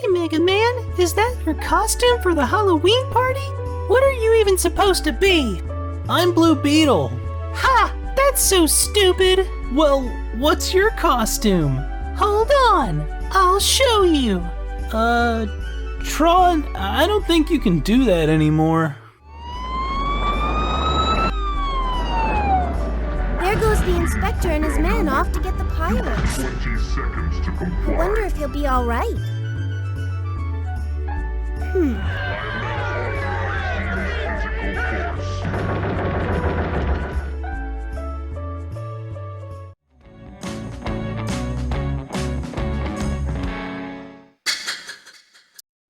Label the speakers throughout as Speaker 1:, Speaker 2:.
Speaker 1: Hey, Mega Man, is that your costume for the Halloween party? What are you even supposed to be?
Speaker 2: I'm Blue Beetle.
Speaker 1: Ha! That's so stupid!
Speaker 2: Well, what's your costume?
Speaker 1: Hold on, I'll show you.
Speaker 2: Tron, I don't think you can do that anymore.
Speaker 3: There goes the inspector and his men off to get the pirates.
Speaker 4: 20 seconds to comply.
Speaker 3: I wonder if he'll be all right.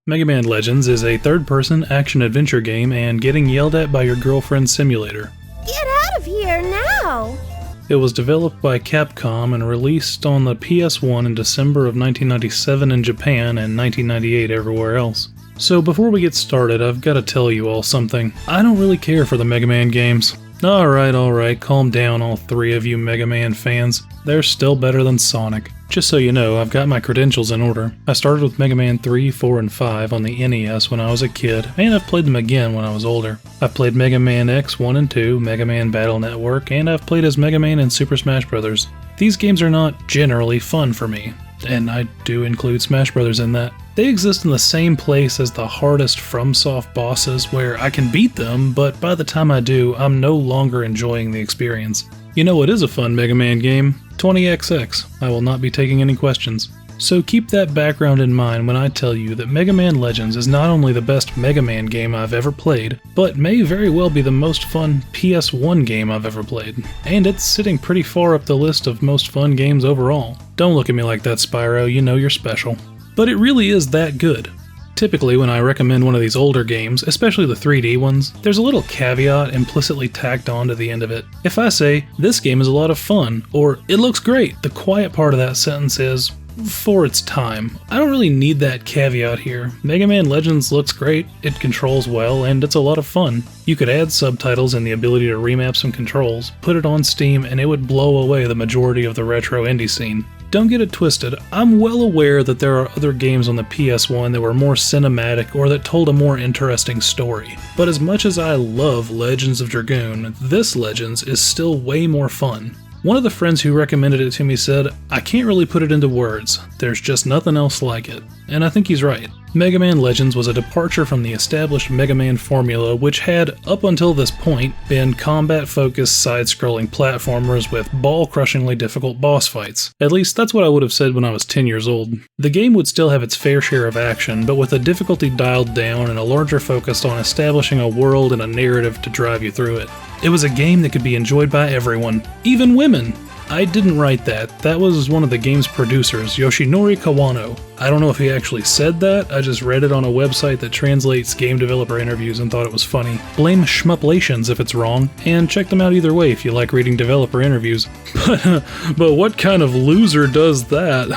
Speaker 5: Mega Man Legends is a third-person action-adventure game and getting yelled at by your girlfriend's simulator.
Speaker 3: Get out of here now!
Speaker 5: It was developed by Capcom and released on the PS1 in December of 1997 in Japan and 1998 everywhere else. So before we get started, I've got to tell you all something. I don't really care for the Mega Man games. Alright, calm down all three of you Mega Man fans. They're still better than Sonic. Just so you know, I've got my credentials in order. I started with Mega Man 3, 4, and 5 on the NES when I was a kid, and I've played them again when I was older. I've played Mega Man X 1 and 2, Mega Man Battle Network, and I've played as Mega Man in Super Smash Bros. These games are not generally fun for me, and I do include Smash Bros. In that. They exist in the same place as the hardest FromSoft bosses where I can beat them, but by the time I do, I'm no longer enjoying the experience. You know what is a fun Mega Man game? 20XX. I will not be taking any questions. So keep that background in mind when I tell you that Mega Man Legends is not only the best Mega Man game I've ever played, but may very well be the most fun PS1 game I've ever played. And it's sitting pretty far up the list of most fun games overall. Don't look at me like that, Spyro, you know you're special. But it really is that good. Typically, when I recommend one of these older games, especially the 3D ones, there's a little caveat implicitly tacked on to the end of it. If I say, this game is a lot of fun, or it looks great, the quiet part of that sentence is, for its time. I don't really need that caveat here. Mega Man Legends looks great, it controls well, and it's a lot of fun. You could add subtitles and the ability to remap some controls, put it on Steam, and it would blow away the majority of the retro indie scene. Don't get it twisted, I'm well aware that there are other games on the PS1 that were more cinematic or that told a more interesting story. But as much as I love Legends of Dragoon, this Legends is still way more fun. One of the friends who recommended it to me said, I can't really put it into words, there's just nothing else like it. And I think he's right. Mega Man Legends was a departure from the established Mega Man formula, which had, up until this point, been combat-focused side-scrolling platformers with ball-crushingly difficult boss fights. At least that's what I would have said when I was 10 years old. The game would still have its fair share of action, but with the difficulty dialed down and a larger focus on establishing a world and a narrative to drive you through it. It was a game that could be enjoyed by everyone, even women. I didn't write that. That was one of the game's producers, Yoshinori Kawano. I don't know if he actually said that, I just read it on a website that translates game developer interviews and thought it was funny. Blame Shmuplations if it's wrong, and check them out either way if you like reading developer interviews. But what kind of loser does that?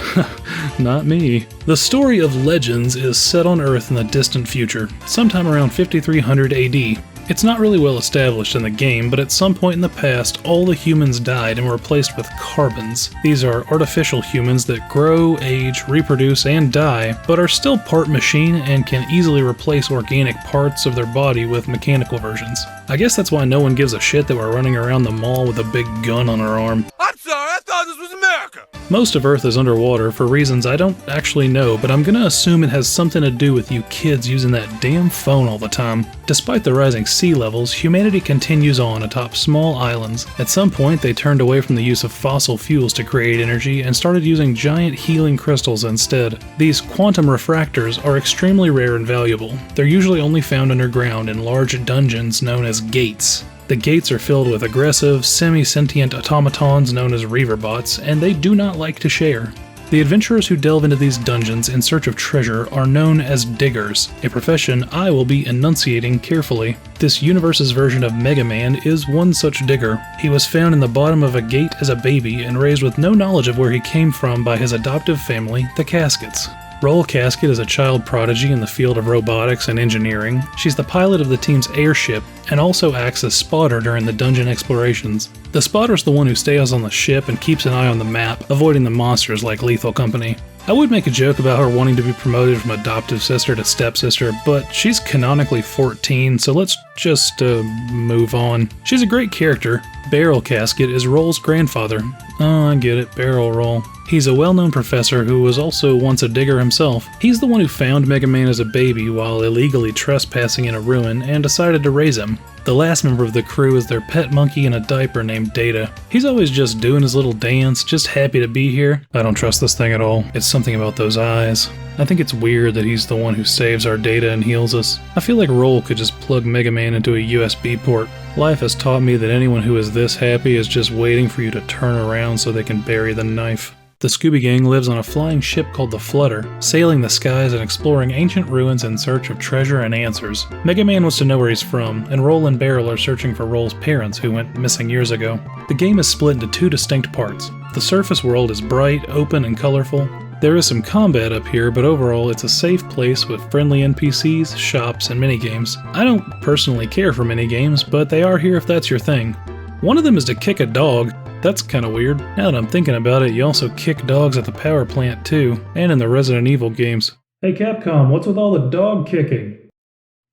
Speaker 5: Not me. The story of Legends is set on Earth in the distant future, sometime around 5300 AD. It's not really well established in the game, but at some point in the past, all the humans died and were replaced with carbons. These are artificial humans that grow, age, reproduce, and die, but are still part machine and can easily replace organic parts of their body with mechanical versions. I guess that's why no one gives a shit that we're running around the mall with a big gun on our arm.
Speaker 6: I'm sorry, I thought this was America!
Speaker 5: Most of Earth is underwater for reasons I don't actually know, but I'm gonna assume it has something to do with you kids using that damn phone all the time. Despite the rising sea levels, humanity continues on atop small islands. At some point, they turned away from the use of fossil fuels to create energy and started using giant healing crystals instead. These quantum refractors are extremely rare and valuable. They're usually only found underground in large dungeons known as gates. The gates are filled with aggressive, semi-sentient automatons known as Reaverbots, and they do not like to share. The adventurers who delve into these dungeons in search of treasure are known as diggers, a profession I will be enunciating carefully. This universe's version of Mega Man is one such digger. He was found in the bottom of a gate as a baby and raised with no knowledge of where he came from by his adoptive family, the Caskets. Roll Casket is a child prodigy in the field of robotics and engineering. She's the pilot of the team's airship and also acts as spotter during the dungeon explorations. The spotter's the one who stays on the ship and keeps an eye on the map, avoiding the monsters like Lethal Company. I would make a joke about her wanting to be promoted from adoptive sister to stepsister, but she's canonically 14, so let's just move on. She's a great character. Barrel Casket is Roll's grandfather. Oh, I get it, Barrel Roll. He's a well-known professor who was also once a digger himself. He's the one who found Mega Man as a baby while illegally trespassing in a ruin and decided to raise him. The last member of the crew is their pet monkey in a diaper named Data. He's always just doing his little dance, just happy to be here. I don't trust this thing at all. It's something about those eyes. I think it's weird that he's the one who saves our Data and heals us. I feel like Roll could just plug Mega Man into a USB port. Life has taught me that anyone who is this happy is just waiting for you to turn around so they can bury the knife. The Scooby Gang lives on a flying ship called the Flutter, sailing the skies and exploring ancient ruins in search of treasure and answers. Mega Man wants to know where he's from, and Roll and Barrel are searching for Roll's parents who went missing years ago. The game is split into two distinct parts. The surface world is bright, open, and colorful. There is some combat up here, but overall it's a safe place with friendly NPCs, shops, and minigames. I don't personally care for minigames, but they are here if that's your thing. One of them is to kick a dog. That's kinda weird. Now that I'm thinking about it, you also kick dogs at the power plant too, and in the Resident Evil games. Hey Capcom, what's with all the dog kicking?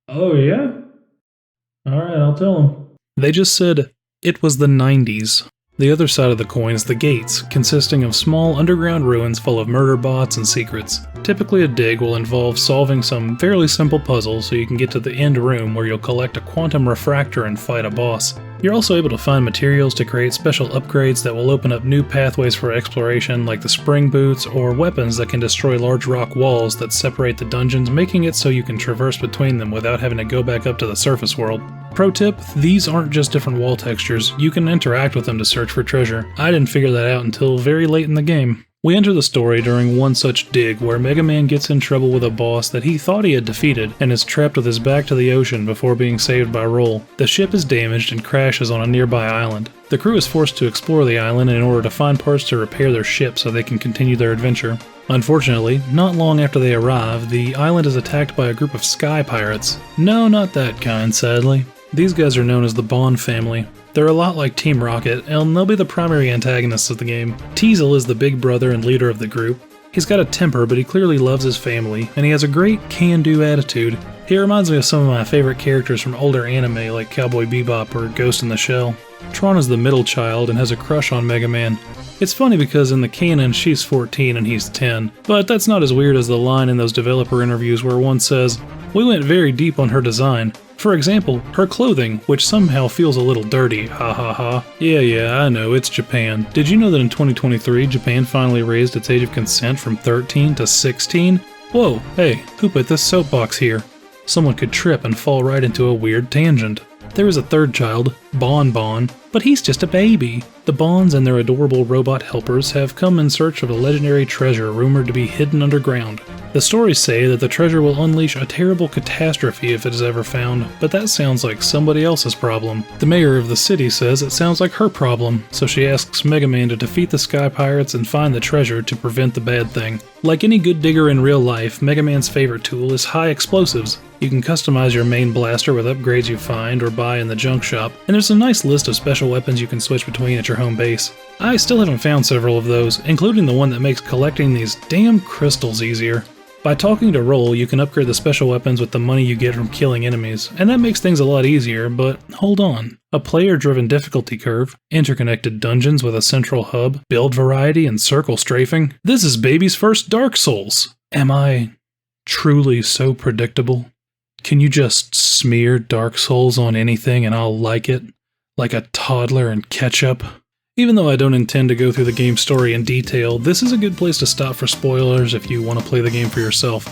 Speaker 5: Oh yeah? Alright, I'll tell them. They just said, it was the 90s. The other side of the coin is the gates, consisting of small underground ruins full of murder bots and secrets. Typically a dig will involve solving some fairly simple puzzles so you can get to the end room where you'll collect a quantum refractor and fight a boss. You're also able to find materials to create special upgrades that will open up new pathways for exploration, like the spring boots or weapons that can destroy large rock walls that separate the dungeons, making it so you can traverse between them without having to go back up to the surface world. Pro tip, these aren't just different wall textures, you can interact with them to search for treasure. I didn't figure that out until very late in the game. We enter the story during one such dig where Mega Man gets in trouble with a boss that he thought he had defeated and is trapped with his back to the ocean before being saved by Roll. The ship is damaged and crashes on a nearby island. The crew is forced to explore the island in order to find parts to repair their ship so they can continue their adventure. Unfortunately, not long after they arrive, the island is attacked by a group of sky pirates. No, not that kind, sadly. These guys are known as the Bonne family. They're a lot like Team Rocket, and they'll be the primary antagonists of the game. Teasel is the big brother and leader of the group. He's got a temper, but he clearly loves his family, and he has a great can-do attitude. He reminds me of some of my favorite characters from older anime like Cowboy Bebop or Ghost in the Shell. Tron is the middle child and has a crush on Mega Man. It's funny because in the canon she's 14 and he's 10, but that's not as weird as the line in those developer interviews where one says, "We went very deep on her design. For example, her clothing, which somehow feels a little dirty, ha ha ha. Yeah, I know, it's Japan. Did you know that in 2023, Japan finally raised its age of consent from 13 to 16? Whoa, hey, who put this soapbox here? Someone could trip and fall right into a weird tangent. There is a third child, Bonne, but he's just a baby. The Bonnes and their adorable robot helpers have come in search of a legendary treasure rumored to be hidden underground. The stories say that the treasure will unleash a terrible catastrophe if it is ever found, but that sounds like somebody else's problem. The mayor of the city says it sounds like her problem, so she asks Mega Man to defeat the Sky Pirates and find the treasure to prevent the bad thing. Like any good digger in real life, Mega Man's favorite tool is high explosives. You can customize your main blaster with upgrades you find or buy in the junk shop, and there's a nice list of special weapons you can switch between at your home base. I still haven't found several of those, including the one that makes collecting these damn crystals easier. By talking to Roll, you can upgrade the special weapons with the money you get from killing enemies, and that makes things a lot easier, but hold on. A player-driven difficulty curve, interconnected dungeons with a central hub, build variety, and circle strafing. This is baby's first Dark Souls! Am I truly so predictable? Can you just smear Dark Souls on anything and I'll like it? Like a toddler in ketchup? Even though I don't intend to go through the game's story in detail, this is a good place to stop for spoilers if you want to play the game for yourself.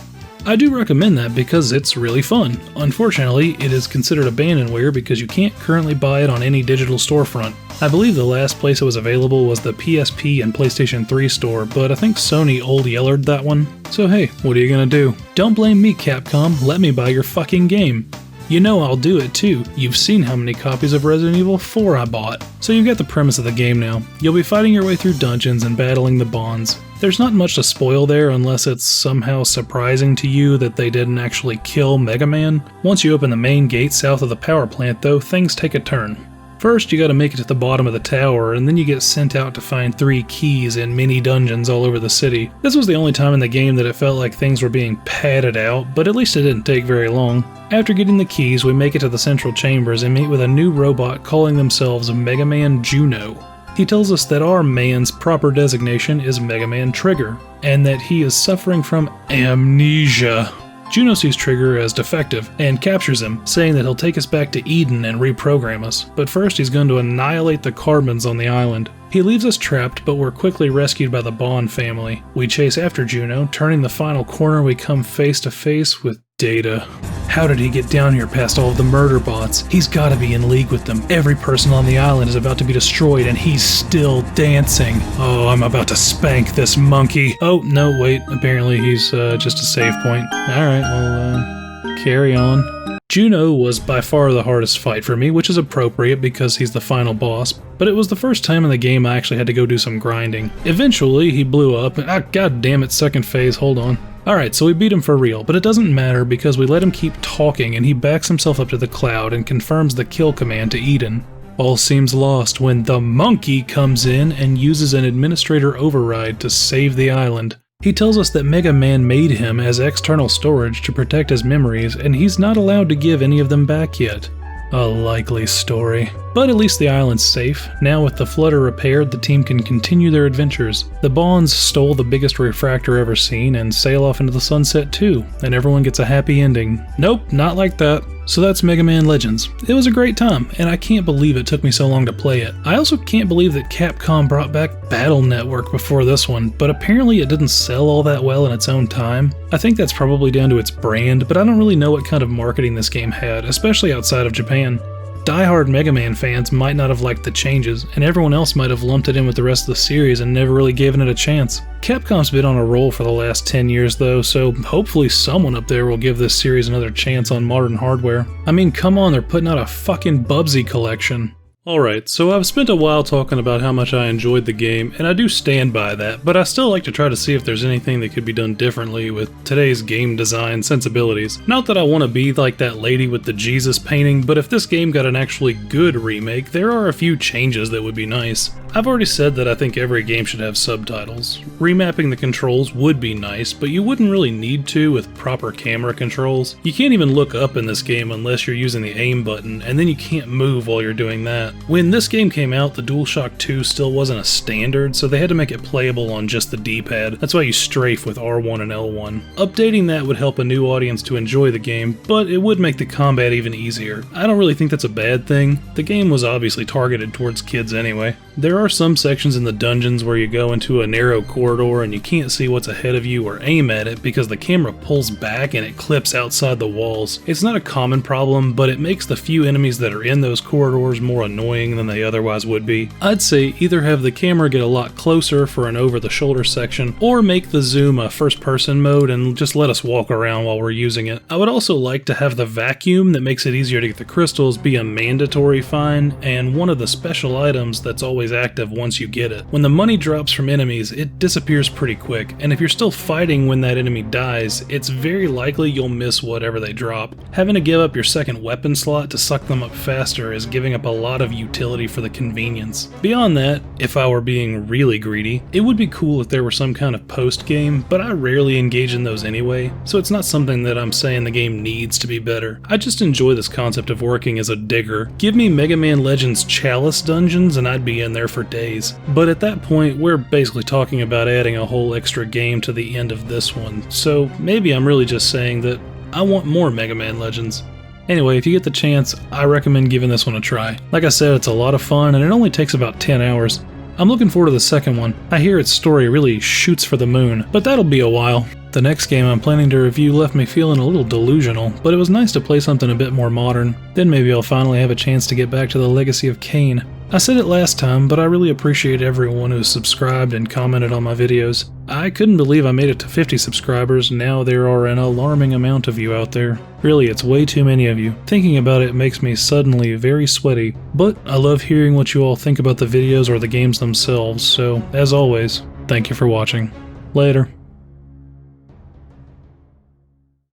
Speaker 5: I do recommend that because it's really fun. Unfortunately, it is considered abandonware because you can't currently buy it on any digital storefront. I believe the last place it was available was the PSP and PlayStation 3 store, but I think Sony old yellered that one. So hey, what are you gonna do? Don't blame me, Capcom, let me buy your fucking game. You know I'll do it too. You've seen how many copies of Resident Evil 4 I bought. So you've got the premise of the game now. You'll be fighting your way through dungeons and battling the Bonnes. There's not much to spoil there unless it's somehow surprising to you that they didn't actually kill Mega Man. Once you open the main gate south of the power plant though, things take a turn. First, you gotta make it to the bottom of the tower, and then you get sent out to find 3 keys in mini dungeons all over the city. This was the only time in the game that it felt like things were being padded out, but at least it didn't take very long. After getting the keys, we make it to the central chambers and meet with a new robot calling themselves Mega Man Juno. He tells us that our man's proper designation is Mega Man Trigger, and that he is suffering from amnesia. Juno sees Trigger as defective and captures him, saying that he'll take us back to Eden and reprogram us, but first he's going to annihilate the carbons on the island. He leaves us trapped, but we're quickly rescued by the Bonne family. We chase after Juno, turning the final corner we come face to face with Data. How did he get down here past all of the murder bots? He's gotta be in league with them. Every person on the island is about to be destroyed and he's still dancing. Oh, I'm about to spank this monkey. Oh, no, wait. Apparently he's just a save point. Alright, well, carry on. Juno was by far the hardest fight for me, which is appropriate because he's the final boss, but it was the first time in the game I actually had to go do some grinding. Eventually, he blew up. God damn it, second phase, hold on. Alright, so we beat him for real, but it doesn't matter because we let him keep talking and he backs himself up to the cloud and confirms the kill command to Eden. All seems lost when the monkey comes in and uses an administrator override to save the island. He tells us that Mega Man made him as external storage to protect his memories and he's not allowed to give any of them back yet. A likely story. But at least the island's safe. Now with the flutter repaired, the team can continue their adventures. The Bonnes stole the biggest refractor ever seen and sail off into the sunset too, and everyone gets a happy ending. Nope, not like that. So that's Mega Man Legends. It was a great time, and I can't believe it took me so long to play it. I also can't believe that Capcom brought back Battle Network before this one, but apparently it didn't sell all that well in its own time. I think that's probably down to its brand, but I don't really know what kind of marketing this game had, especially outside of Japan. Die-hard Mega Man fans might not have liked the changes, and everyone else might have lumped it in with the rest of the series and never really given it a chance. Capcom's been on a roll for the last 10 years though, so hopefully someone up there will give this series another chance on modern hardware. I mean, come on, they're putting out a fucking Bubsy collection. Alright, so I've spent a while talking about how much I enjoyed the game, and I do stand by that, but I still like to try to see if there's anything that could be done differently with today's game design sensibilities. Not that I want to be like that lady with the Jesus painting, but if this game got an actually good remake, there are a few changes that would be nice. I've already said that I think every game should have subtitles. Remapping the controls would be nice, but you wouldn't really need to with proper camera controls. You can't even look up in this game unless you're using the aim button, and then you can't move while you're doing that. When this game came out, the DualShock 2 still wasn't a standard, so they had to make it playable on just the D-pad. That's why you strafe with R1 and L1. Updating that would help a new audience to enjoy the game, but it would make the combat even easier. I don't really think that's a bad thing. The game was obviously targeted towards kids anyway. There are some sections in the dungeons where you go into a narrow corridor and you can't see what's ahead of you or aim at it because the camera pulls back and it clips outside the walls. It's not a common problem, but it makes the few enemies that are in those corridors more annoying than they otherwise would be. I'd say either have the camera get a lot closer for an over-the-shoulder section, or make the zoom a first-person mode and just let us walk around while we're using it. I would also like to have the vacuum that makes it easier to get the crystals be a mandatory find, and one of the special items that's always active once you get it. When the money drops from enemies, it disappears pretty quick, and if you're still fighting when that enemy dies, it's very likely you'll miss whatever they drop. Having to give up your second weapon slot to suck them up faster is giving up a lot of utility for the convenience. Beyond that, if I were being really greedy, it would be cool if there were some kind of post-game, but I rarely engage in those anyway, so it's not something that I'm saying the game needs to be better. I just enjoy this concept of working as a digger. Give me Mega Man Legends Chalice dungeons and I'd be in there for days. But at that point, we're basically talking about adding a whole extra game to the end of this one, so maybe I'm really just saying that I want more Mega Man Legends. Anyway, if you get the chance, I recommend giving this one a try. Like I said, it's a lot of fun and it only takes about 10 hours. I'm looking forward to the second one. I hear its story really shoots for the moon, but that'll be a while. The next game I'm planning to review left me feeling a little delusional, but it was nice to play something a bit more modern. Then maybe I'll finally have a chance to get back to the Legacy of Kain. I said it last time, but I really appreciate everyone who's subscribed and commented on my videos. I couldn't believe I made it to 50 subscribers, now there are an alarming amount of you out there. Really, it's way too many of you. Thinking about it makes me suddenly very sweaty, but I love hearing what you all think about the videos or the games themselves, so as always, thank you for watching. Later.